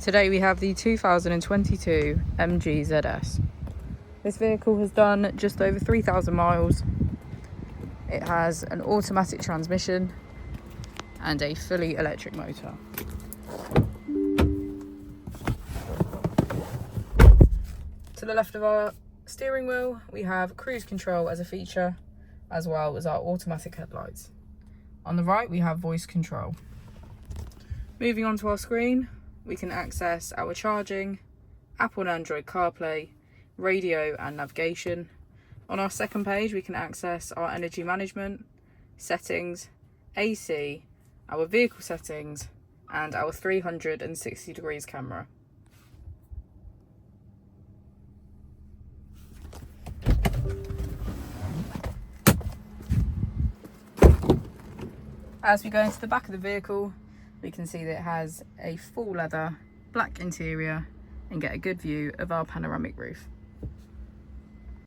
Today we have the 2022 MG ZS. This vehicle has done just over 3,000 miles. It has an automatic transmission and a fully electric motor. To the left of our steering wheel, we have cruise control as a feature, as well as our automatic headlights. On the right, we have voice control. Moving on to our screen, we can access our charging, Apple and Android CarPlay, radio and navigation. On our second page, we can access our energy management, settings, AC, our vehicle settings, and our 360 degrees camera. As we go into the back of the vehicle, we can see that it has a full leather black interior and get a good view of our panoramic roof.